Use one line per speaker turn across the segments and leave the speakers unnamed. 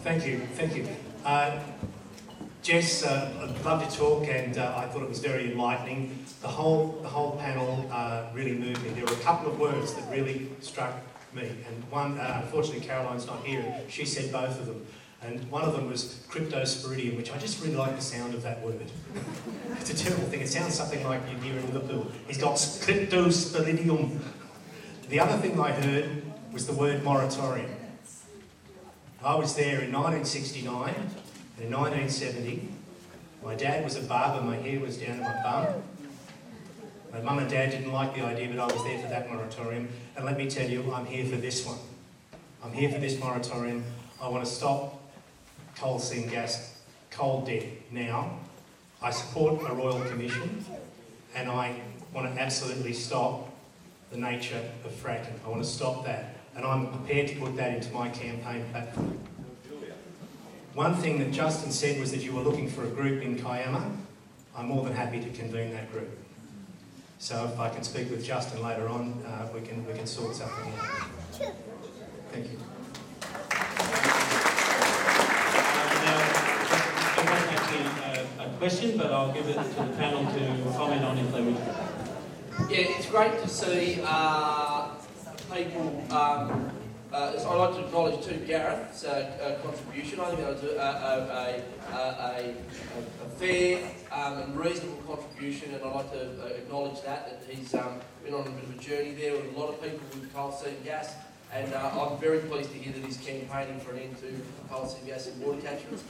Thank you. Jess, I'd love to talk, and I thought it was very enlightening. The whole panel really moved me. There were a couple of words that really struck me, and one, unfortunately Caroline's not here, she said both of them. And one of them was cryptosporidium, which I just really like the sound of that word. It's a terrible thing. It sounds something like you hear in Liverpool. He's got cryptosporidium. The other thing I heard was the word moratorium. I was there in 1969 and in 1970. My dad was a barber, my hair was down to my bum. My mum and dad didn't like the idea, but I was there for that moratorium. And let me tell you, I'm here for this one. I'm here for this moratorium. I want to stop coal seam gas cold dead now. I support a Royal Commission, and I want to absolutely stop the nature of fracking. I want to stop that. And I'm prepared to put that into my campaign platform. One thing that Justin said was that you were looking for a group in Kiama. I'm more than happy to convene that group. So if I can speak with Justin later on, we can sort something out. Thank you.
It wasn't actually a question, but I'll give it to the panel to comment on if they wish.
Yeah, it's great to see people. I'd like to acknowledge too Barratt's contribution. I think that was a fair and reasonable contribution, and I'd like to acknowledge that he's been on a bit of a journey there with a lot of people with coal seam gas, and I'm very pleased to hear that he's campaigning for an end to coal seam gas in water catchments.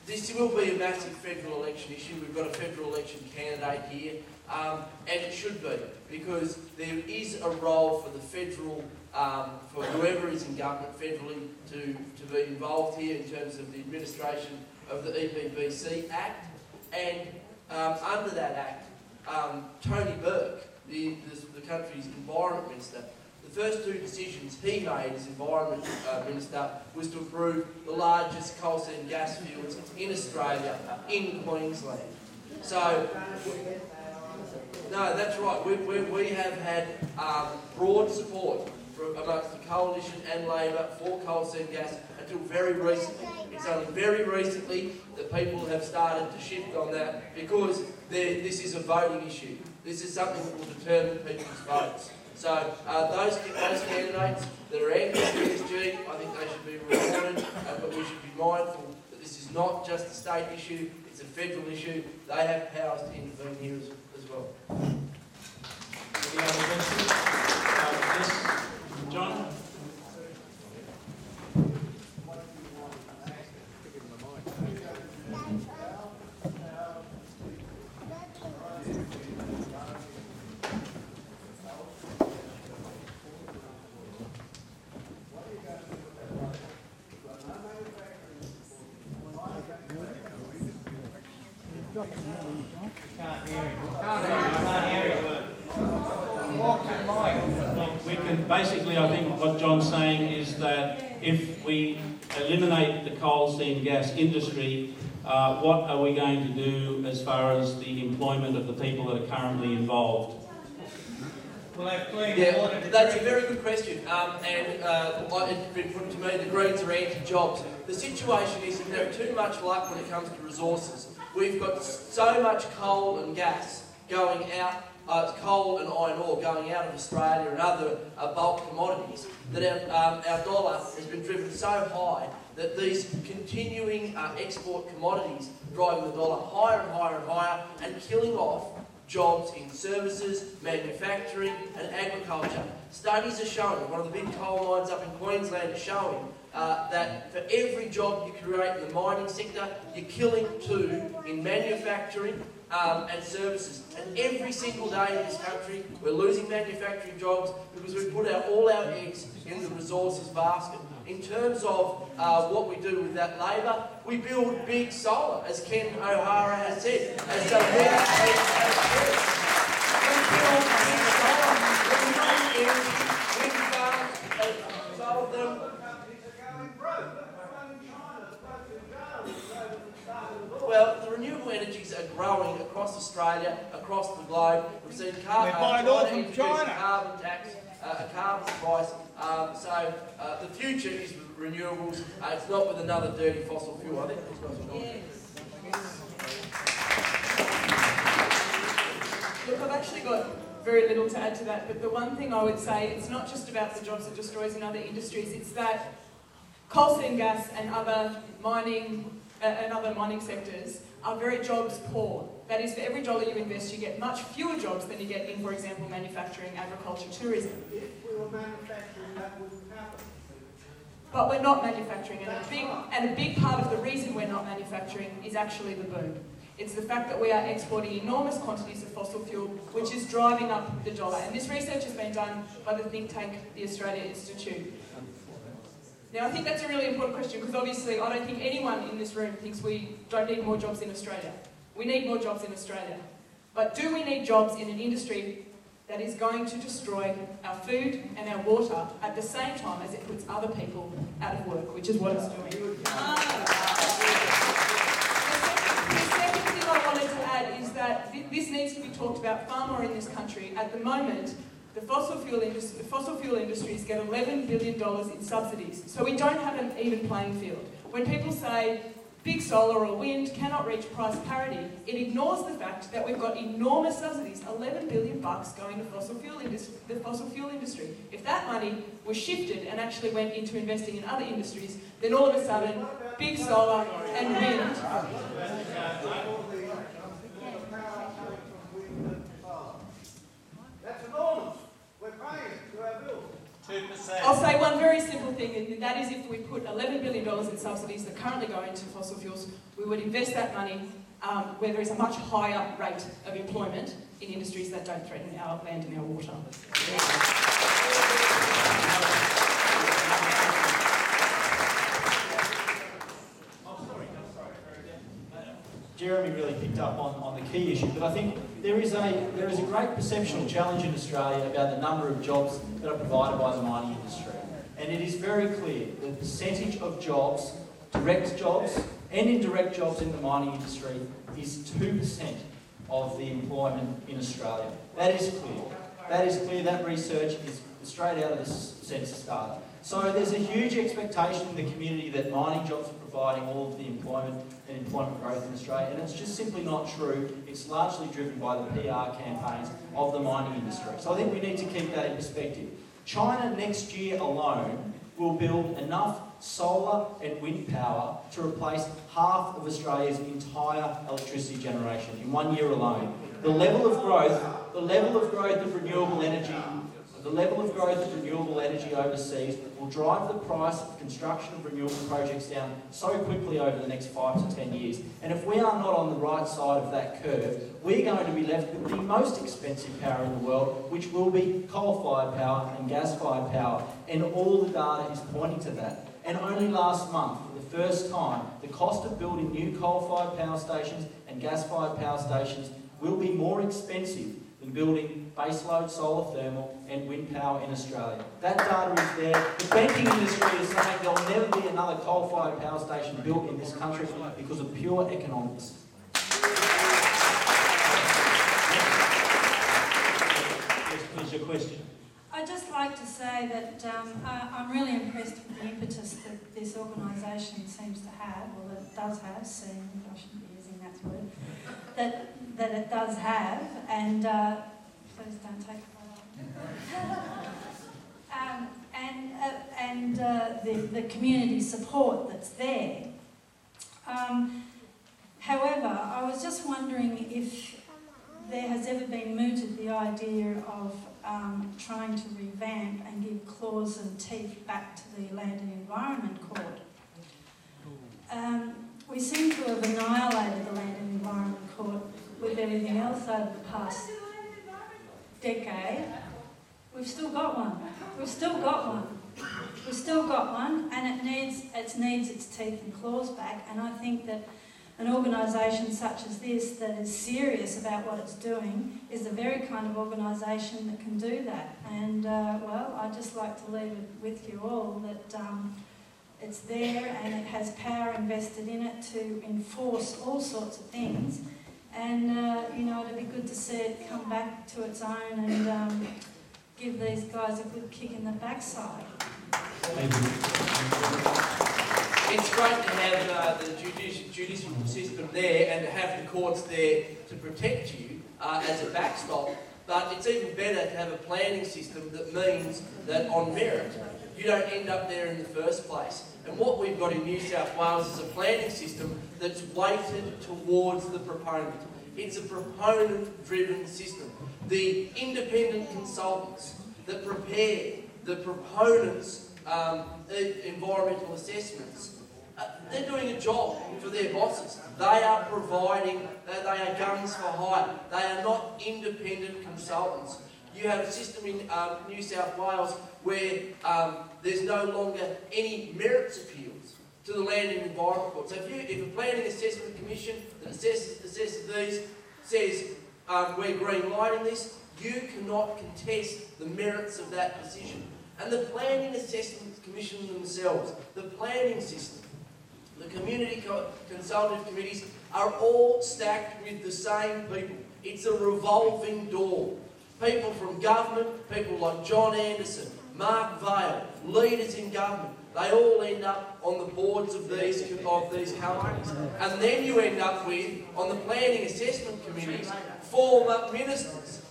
This will be a massive federal election issue. We've got a federal election candidate here, and it should be, because there is a role for the federal, for whoever is in government federally to be involved here in terms of the administration of the EPBC Act. And under that Act, Tony Burke, the country's Environment Minister, the first two decisions he made as Environment Minister was to approve the largest coal seam gas fields in Australia, in Queensland. So, no, that's right. We have had broad support amongst the Coalition and Labor for coal seam gas until very recently. It's only very recently that people have started to shift on that, because this is a voting issue. This is something that will determine people's votes. So those candidates that are anti-ESG, I think they should be rewarded, but we should be mindful that this is not just a state issue, it's a federal issue. They have powers to intervene here as well.
Any other questions? Yes, John? Basically, I think what John's saying is that if we eliminate the coal seam gas industry, what are we going to do as far as the employment of the people that are currently involved?
Yeah, that's a very good question, and it's been put to me, the Greens are anti-jobs. The situation is that they're too much luck when it comes to resources. We've got so much coal and gas going out, coal and iron ore going out of Australia and other bulk commodities, that our dollar has been driven so high that these continuing export commodities driving the dollar higher and higher and higher and killing off jobs in services, manufacturing and agriculture. Studies are showing, one of the big coal mines up in Queensland is showing that for every job you create in the mining sector, you're killing two in manufacturing and services. And every single day in this country, we're losing manufacturing jobs because we've put all our eggs in the resources basket. In terms of what we do with that labour, we build big solar, as Ken O'Hara has said. As the we build big solar, we build energy, wind farms, solve them. Well, the renewable energies are growing across Australia, across the globe. We've seen carbon tax a carbon price. So the future is renewables. It's not with another dirty fossil fuel. I think these guys are
Yes. Look, I've actually got very little to add to that, but the one thing I would say, it's not just about the jobs it destroys in other industries, it's that coal seam gas and other mining sectors are very jobs poor. That is, for every dollar you invest, you get much fewer jobs than you get in, for example, manufacturing, agriculture, tourism.
If we were manufacturing, that wouldn't happen.
But we're not manufacturing, and a big part of the reason we're not manufacturing is actually the boom. It's the fact that we are exporting enormous quantities of fossil fuel, which is driving up the dollar. And this research has been done by the think tank, the Australia Institute. Now, I think that's a really important question, because obviously I don't think anyone in this room thinks we don't need more jobs in Australia. We need more jobs in Australia. But do we need jobs in an industry that is going to destroy our food and our water at the same time as it puts other people out of work, which is what it's doing? The second thing I wanted to add is that this needs to be talked about far more in this country. At the moment, the fossil fuel industries get $11 billion in subsidies, so we don't have an even playing field. When people say big solar or wind cannot reach price parity, it ignores the fact that we've got enormous subsidies, $11 billion going to the fossil fuel industry. If that money was shifted and actually went into investing in other industries, then all of a sudden, big solar and wind.
That's enormous. We're paying to our bills.
2%.
I'll say one very simple thing, and that is if we put $11 billion in subsidies that currently go into fossil fuels, we would invest that money where there is a much higher rate of employment in industries that don't threaten our land and our water.
Jeremy really picked up on the key issue, but I think there is a great perceptual challenge in Australia about the number of jobs that are provided by the mining industry. And it is very clear the percentage of jobs, direct jobs and indirect jobs in the mining industry is 2% of the employment in Australia. That is clear. That is clear. That research is straight out of the census data. So there's a huge expectation in the community that mining jobs are providing all of the employment and employment growth in Australia, and it's just simply not true. It's largely driven by the PR campaigns of the mining industry. So I think we need to keep that in perspective. China next year alone will build enough solar and wind power to replace half of Australia's entire electricity generation in 1 year alone. The level of growth of renewable energy overseas will drive the price of construction of renewable projects down so quickly over the next 5 to 10 years. And if we are not on the right side of that curve, we're going to be left with the most expensive power in the world, which will be coal-fired power and gas-fired power. And all the data is pointing to that. And only last month, for the first time, the cost of building new coal-fired power stations and gas-fired power stations will be more expensive than building baseload solar thermal and wind power in Australia. That data is there. The banking industry is saying there will never be another coal-fired power station built in this country because of pure economics.
Yes, please, your question.
I'd just like to say that I'm really impressed with the impetus that this organisation seems to have, or that it does have, I shouldn't be using that word, that it does have, and please don't take it and the community support that's there. However, I was just wondering if there has ever been mooted the idea of trying to revamp and give claws and teeth back to the Land and Environment Court. We seem to have annihilated the Land and Environment Court with everything else over the past decade. We've still got one. We've still got one. We've still got one, and it needs its teeth and claws back. And I think that an organisation such as this that is serious about what it's doing is the very kind of organisation that can do that. And, well, I'd just like to leave it with you all that it's there and it has power invested in it to enforce all sorts of things. And, you know, it'd be good to see it come back to its own and give these guys a good kick in the backside.
Thank you.
It's great to have the judicial system there and to have the courts there to protect you as a backstop, but it's even better to have a planning system that means that on merit you don't end up there in the first place. And what we've got in New South Wales is a planning system that's weighted towards the proponent. It's a proponent-driven system. The independent consultants that prepare the proponents' environmental assessments, they're doing a job for their bosses. They are providing, they are guns for hire. They are not independent consultants. You have a system in New South Wales where there's no longer any merits appeals to the Land and Environment Court. So if a Planning Assessment Commission that assesses these says we're green lighting this, you cannot contest the merits of that decision. And the Planning Assessment Commission themselves, the planning system, the community consultative committees are all stacked with the same people. It's a revolving door. People from government, people like John Anderson, Mark Vaile, leaders in government, they all end up on the boards of these companies. And then you end up with, on the planning assessment committees, former ministers.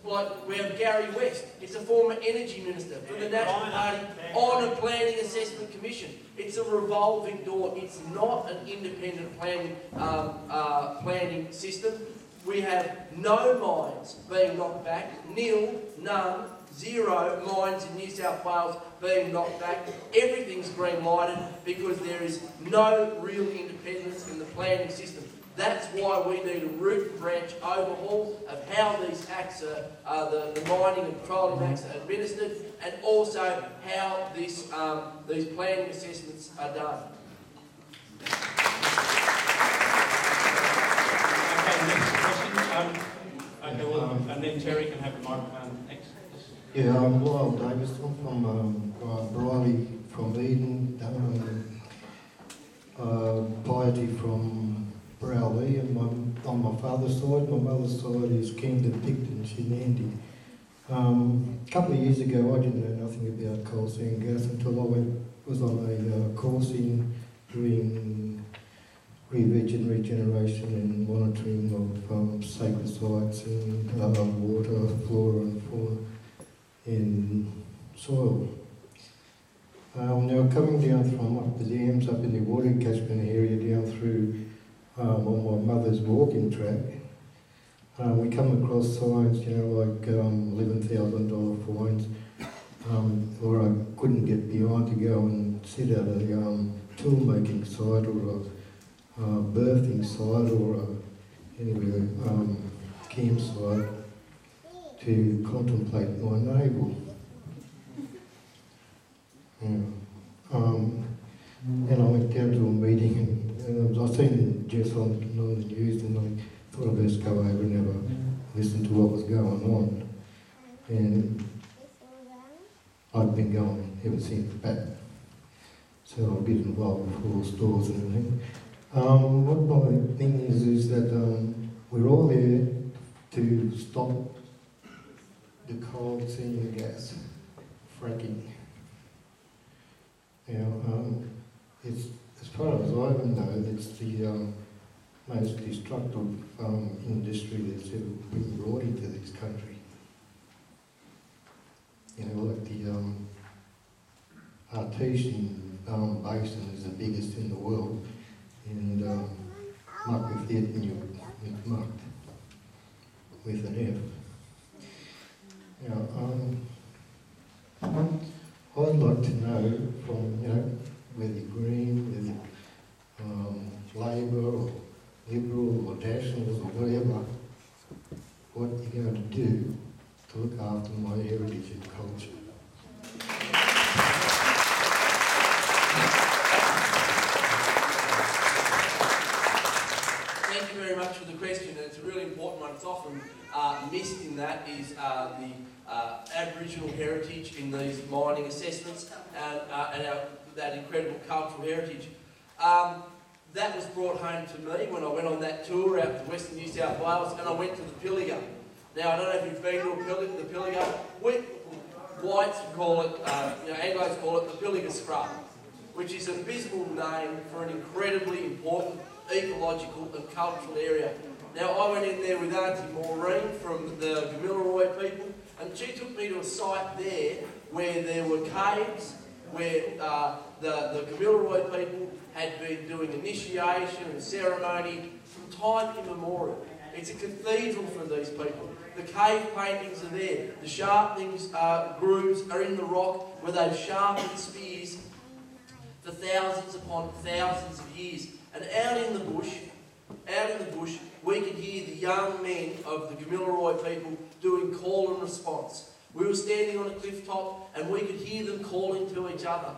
Like we have Gary West, he's a former energy minister for the National Party on a planning assessment commission. It's a revolving door. It's not an independent planning system. We have no mines being knocked back, nil, none, zero mines in New South Wales being knocked back. Everything's green lighted because there is no real independence in the planning system. That's why we need a root and branch overhaul of how these acts are the mining and petroleum acts are administered, and also how these planning assessments are done.
Okay, next question. Okay, well, and then Terry can have the microphone next.
Yeah, I'm Lyle Davis. I'm from Reilly from Eden, Piety from Barratt, and on my father's side. My mother's side is Kingdom Picton, Shinandi. A couple of years ago, I didn't know nothing about coal seam gas until I was on a course in doing regeneration and monitoring of sacred sites and water, flora and fauna in soil. Now coming down from up the dams, up in the water catchment area, down through on my mother's walking track, we come across signs, like $11,000 fines, or I couldn't get beyond to go and sit at a tool making site or a birthing site or a campsite to contemplate my navel. And I went down to a meeting and I seen Jess on the news and I thought I'd best go over and have a listen to what was going on. And I've been going ever since back. So I'll get involved with all stores and everything. What my thing is that we're all there to stop the coal seam gas fracking. It's, as far as I even know, it's the most destructive industry that's ever been brought into this country. Like the artesian basin is the biggest in the world, and muck with it and you're mucked with an F. I'd like to know from, whether you're Green, whether you're Labor or Liberal or Nationals or whatever, what you're going to do to look after my heritage and culture.
Thank you very much for the question, and it's a really important one. It's often missed in that is the Aboriginal heritage in these mining assessments and that incredible cultural heritage. That was brought home to me when I went on that tour out to Western New South Wales, and I went to the Pilliga. Now, I don't know if you've been to the Pilliga. whites call it, Anglos call it the Pilliga Scrub, which is an abysmal name for an incredibly important ecological and cultural area. Now, I went in there with Auntie Maureen from the Gilmore people, and she took me to a site there where there were caves, where the Gilmore people had been doing initiation and ceremony from time immemorial. It's a cathedral for these people. The cave paintings are there. The sharpening grooves are in the rock where they've sharpened spears for thousands upon thousands of years. And out in the bush, we could hear the young men of the Gilmore people doing call and response. We were standing on a cliff top and we could hear them calling to each other,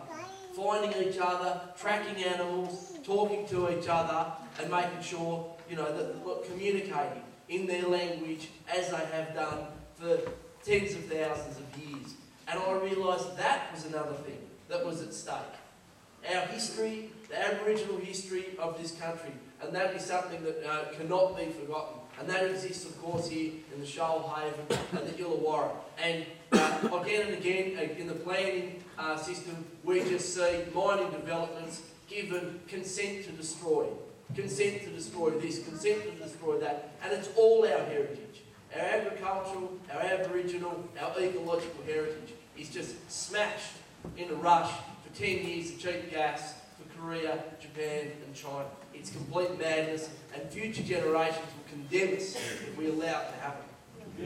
finding each other, tracking animals, talking to each other, and making sure, that communicating in their language as they have done for tens of thousands of years. And I realised that was another thing that was at stake. Our history, the Aboriginal history of this country, and that is something that cannot be forgotten. And that exists, of course, here in the Shoalhaven and the Illawarra. And again and again, in the planning system, we just see mining developments given consent to destroy. Consent to destroy this, consent to destroy that. And it's all our heritage. Our agricultural, our Aboriginal, our ecological heritage is just smashed in a rush for 10 years of cheap gas for Korea, Japan and China. It's complete madness, and future generations will condemn us if we allow it to happen.
I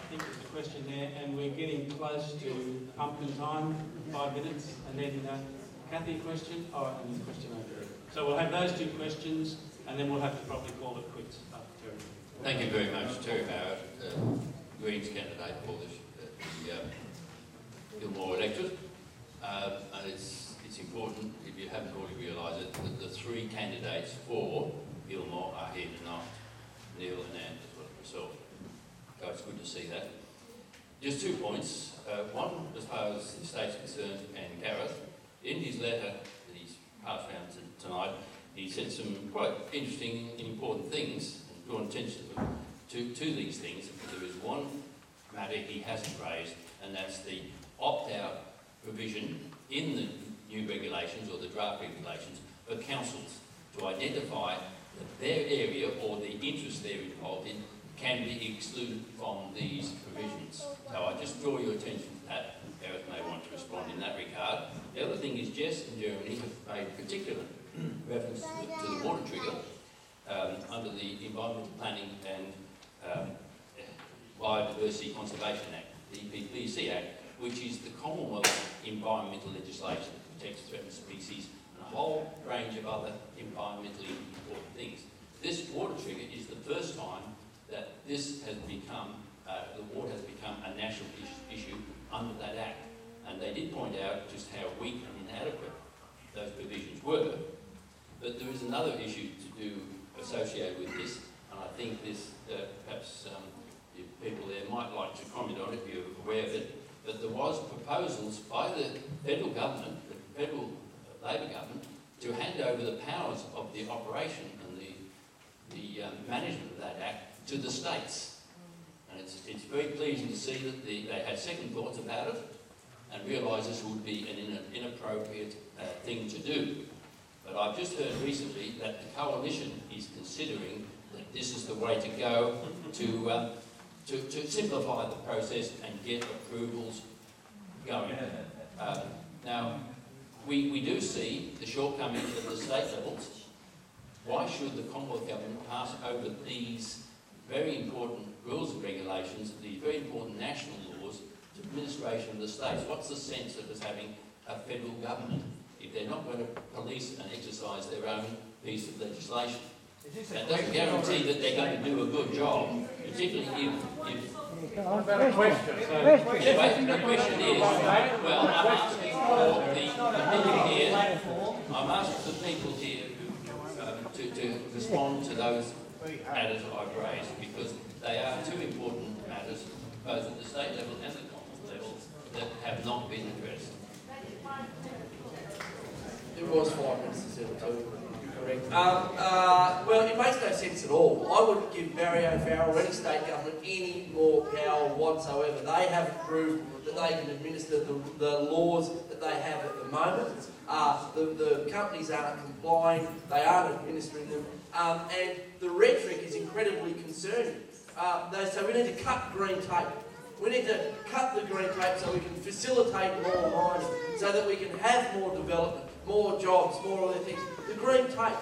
think there's a question there, and we're getting close to pumpkin time, 5 minutes, and then Kathy, question? Oh, and there's a question over there. So we'll have those 2 questions, and then we'll have to probably call it quits. Terry.
Thank you very much, Terry Barratt, Greens candidate for the Gilmore electorate. And it's important, if you haven't already realised it, that the 3 candidates for Gilmore are here tonight, Neil and Anne as well as myself. So it's good to see that. Just 2 points. One, as far as the state's concerned, and Gareth, in his letter that he's passed around tonight, he said some quite interesting and important things and drawn attention to these things. There is one matter he hasn't raised, and that's the opt-out provision in the new regulations or the draft regulations for councils to identify that their area or the interest they're involved in can be excluded from these provisions. So I just draw your attention to that. Gareth may want to respond in that regard. The other thing is Jess and Germany have made particular reference to the water trigger under the Environmental Planning and Biodiversity Conservation Act, the EPBC Act, which is the Commonwealth environmental legislation that protects threatened species and a whole range of other environmentally important things. This water trigger is the first time that this has become, the water has become a national issue under that Act. And they did point out just how weak and inadequate those provisions were. But there is another issue to do associated with this, and I think this, perhaps people there might like to comment on it if you're aware of it, but there was proposals by the federal government, the federal Labor government, to hand over the powers of the operation and the management of that Act to the states. And it's very pleasing to see that they had second thoughts about it and realised this would be an inappropriate thing to do. But I've just heard recently that the coalition is considering that this is the way to go to simplify the process and get approvals going. Now, we do see the shortcomings at the state levels. Why should the Commonwealth Government pass over these very important rules and regulations, these very important national laws, to administration of the states? What's the sense of us having a federal government if they're not going to police and exercise their own piece of legislation? That doesn't guarantee that they're going to do a good job, particularly if
Anyway,
the question is, well, I'm asking for the people here, I'm asking the people here to respond to those matters I've raised, because they are 2 important matters, both at the state level and the Commonwealth level, that have not been addressed.
It was 5 minutes to 7 too. Greg. Well, it makes no sense at all. I wouldn't give Barratt or any state government any more power whatsoever. They haven't proved that they can administer the laws that they have at the moment. The companies aren't complying, they aren't administering them, and the rhetoric is incredibly concerning. They say we need to cut green tape. We need to cut the green tape so we can facilitate more mining, so that we can have more development, more jobs, more other things. The green tape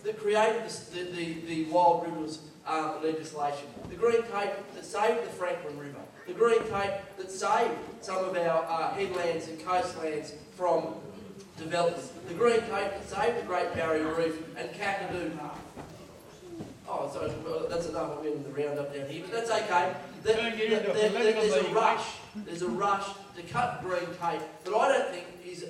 that created the Wild Rivers legislation, the green tape that saved the Franklin River, the green tape that saved some of our headlands and coastlands from development, the green tape that saved the Great Barrier Reef and Kakadu. Oh, sorry, well, that's enough. I'm in the roundup down here, but that's okay. There's a rush to cut green tape that I don't think is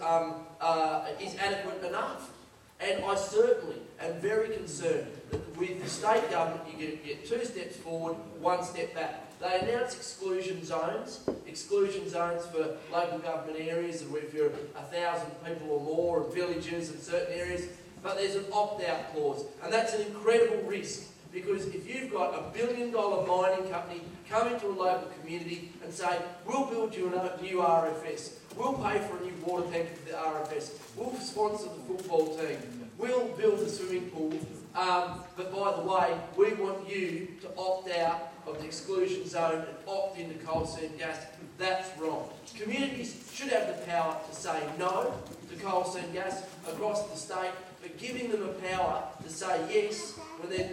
adequate enough. And I certainly am very concerned that with the state government, you get 2 steps forward, 1 step back. They announced exclusion zones for local government areas, and if you're 1,000 people or more, and villages in certain areas. But there's an opt-out clause, and that's an incredible risk, because if you've got $1 billion mining company come into a local community and say, we'll build you a new RFS, we'll pay for a new water tank for the RFS, we'll sponsor the football team, we'll build a swimming pool, but by the way, we want you to opt out of the exclusion zone and opt into coal seam gas. That's wrong. Communities should have the power to say no to coal seam gas across the state, but giving them the power to say yes when they're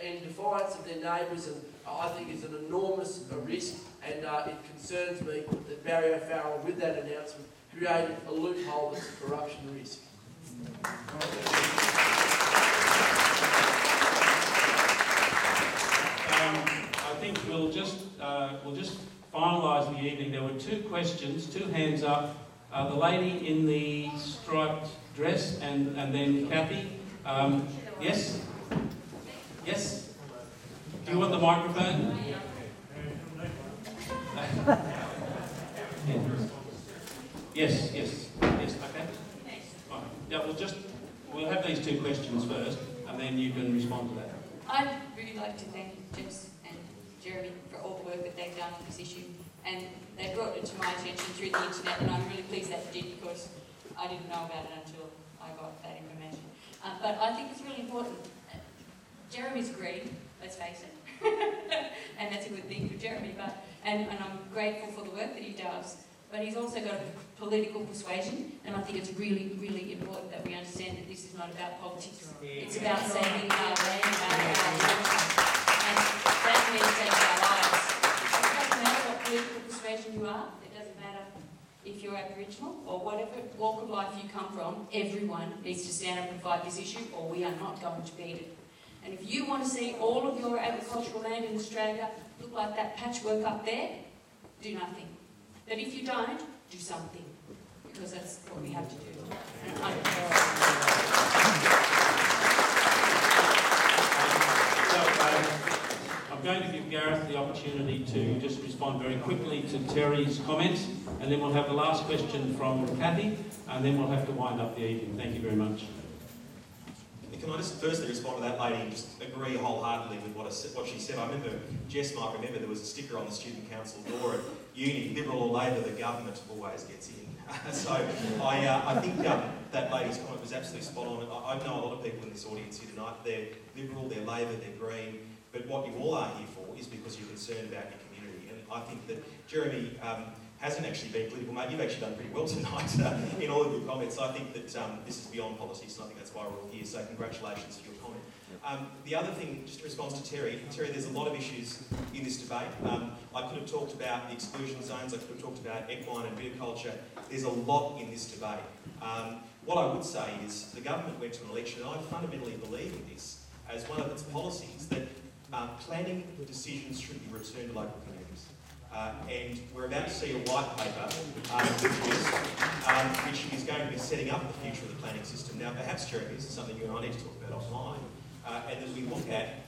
in defiance of their neighbours, and I think is an enormous risk, and it concerns me that Barratt, with that announcement, created a loophole that's a corruption risk.
I think we'll just finalise the evening. There were 2 questions, 2 hands up. The lady in the striped dress, and then Kathy. Yes? Yes? Do you want the microphone? Yes, okay. Right. Yeah, we'll have these 2 questions first, and then you can respond to that.
I'd really like to thank Jess and Jeremy for all the work that they've done on this issue, and they brought it to my attention through the internet, and I'm really pleased that they did, because I didn't know about it until I got that information. But I think it's really important. Jeremy's green, let's face it, and that's a good thing for Jeremy, and I'm grateful for the work that he does, but he's also got a political persuasion, and I think it's really, really important that we understand that this is not about politics. It's about saving our land, our water, and that means saving our lives. It doesn't matter what political persuasion you are, it doesn't matter if you're Aboriginal or whatever walk of life you come from, everyone needs to stand up and fight this issue, or we are not going to beat it. And if you want to see all of your agricultural land in Australia look like that patchwork up there, do nothing. But if you don't, do something, because that's what we have to do.
I'm going to give Gareth the opportunity to just respond very quickly to Terry's comments, and then we'll have the last question from Kathy, and then we'll have to wind up the evening. Thank you very much.
Can I just firstly respond to that lady and just agree wholeheartedly with what she said? I remember, Jess might remember, there was a sticker on the student council door at uni, Liberal or Labor, the government always gets in. So I think that lady's comment was absolutely spot on. I know a lot of people in this audience here tonight, they're Liberal, they're Labor, they're Green, but what you all are here for is because you're concerned about your community. And I think that Jeremy hasn't actually been political, mate. You've actually done pretty well tonight in all of your comments. I think that this is beyond politics, and I think that's why we're all here, so congratulations for your comment. The other thing, just in response to Terry, there's a lot of issues in this debate. I could have talked about the exclusion zones, I could have talked about equine and viticulture. There's a lot in this debate. What I would say is the government went to an election, and I fundamentally believe in this as one of its policies, that planning decisions should be returned to local communities. And we're about to see a white paper which is going to be setting up the future of the planning system. Now, perhaps, Jeremy, this is something you and I need to talk about offline, and that we look at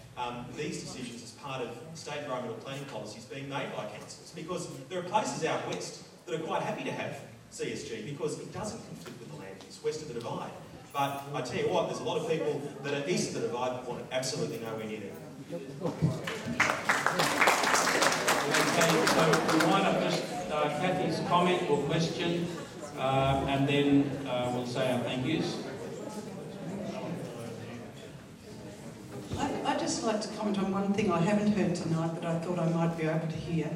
these decisions as part of state environmental planning policies being made by councils, because there are places out west that are quite happy to have CSG because it doesn't conflict with the land use west of the divide. But I tell you what, there's a lot of people that are east of the divide that want it absolutely nowhere near there.
Okay, so we wind up just Kathy's comment or question, and then we'll say our thank yous.
I'd just like to comment on one thing I haven't heard tonight, but I thought I might be able to hear.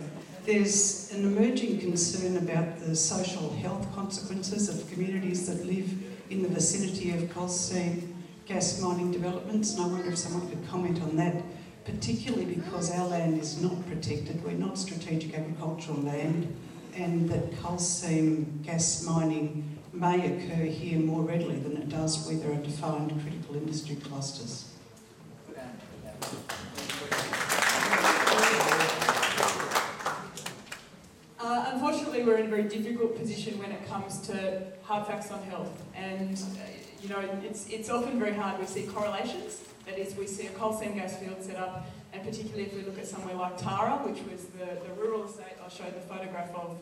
There's an emerging concern about the social health consequences of communities that live in the vicinity of coal seam gas mining developments, and I wonder if someone could comment on that, particularly because our land is not protected, we're not strategic agricultural land, and that coal seam gas mining may occur here more readily than it does where there are defined critical industry clusters.
Unfortunately, we're in a very difficult position when it comes to hard facts on health, and you know, it's often very hard. We see correlations. That is, we see a coal seam gas field set up, and particularly if we look at somewhere like Tara, which was the rural estate I showed the photograph of,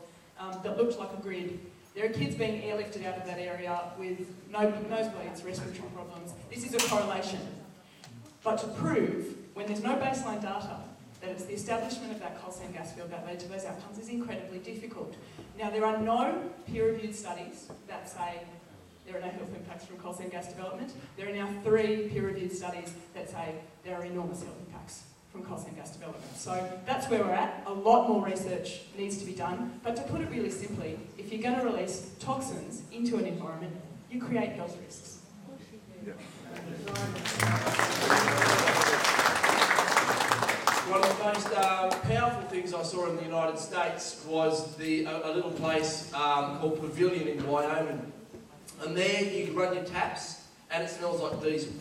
that looked like a grid. There are kids being airlifted out of that area with nosebleeds, respiratory problems. This is a correlation. But to prove, when there's no baseline data, that it's the establishment of that coal seam gas field that led to those outcomes is incredibly difficult. Now, there are no peer-reviewed studies that say there are no health impacts from coal seam gas development. There are now 3 peer-reviewed studies that say there are enormous health impacts from coal seam gas development. So that's where we're at. A lot more research needs to be done. But to put it really simply, if you're going to release toxins into an environment, you create health risks.
Yeah. One of the most powerful things I saw in the United States was a little place called Pavilion in Wyoming. And there you run your taps and it smells like diesel.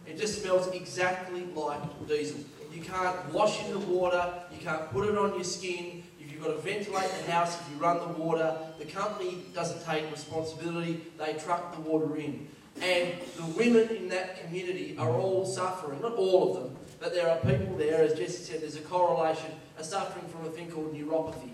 It just smells exactly like diesel. You can't wash in the water, you can't put it on your skin, if you've got to ventilate the house, if you run the water, the company doesn't take responsibility, they truck the water in. And the women in that community are all suffering, not all of them, but there are people there, as Jesse said, there's a correlation, are suffering from a thing called neuropathy.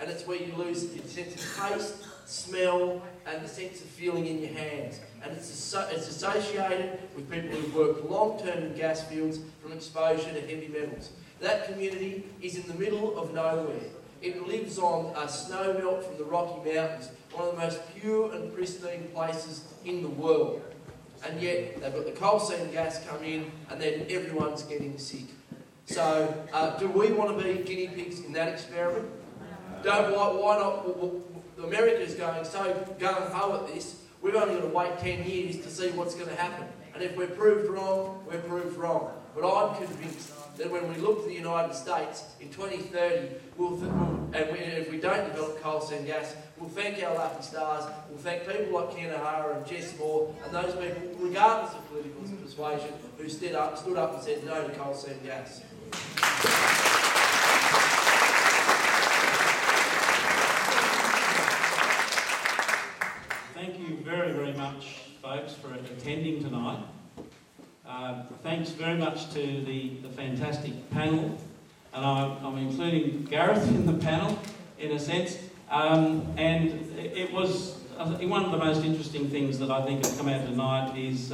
And it's where you lose your sense of taste, smell, and the sense of feeling in your hands. And it's associated with people who've worked long-term in gas fields from exposure to heavy metals. That community is in the middle of nowhere. It lives on a snow melt from the Rocky Mountains, one of the most pure and pristine places in the world. And yet, they've got the coal seam gas come in, and then everyone's getting sick. So, do we want to be guinea pigs in that experiment? Why not? America's going so gung-ho at this, we've only got to wait 10 years to see what's going to happen. And if we're proved wrong, we're proved wrong. But I'm convinced that when we look to the United States in 2030, if we don't develop coal seam gas, we'll thank our lucky stars, we'll thank people like Ken O'Hara and Jess Moore, and those people, regardless of political persuasion, who stood up and said no to coal seam gas.
Thank you very, very much, folks, for attending tonight. Thanks very much to the fantastic panel, and I'm including Gareth in the panel, in a sense. And it was, I think, one of the most interesting things that I think has come out tonight is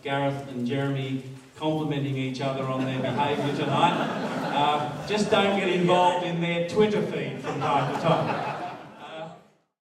Gareth and Jeremy complimenting each other on their behaviour tonight. Just don't get involved in their Twitter feed from time to time.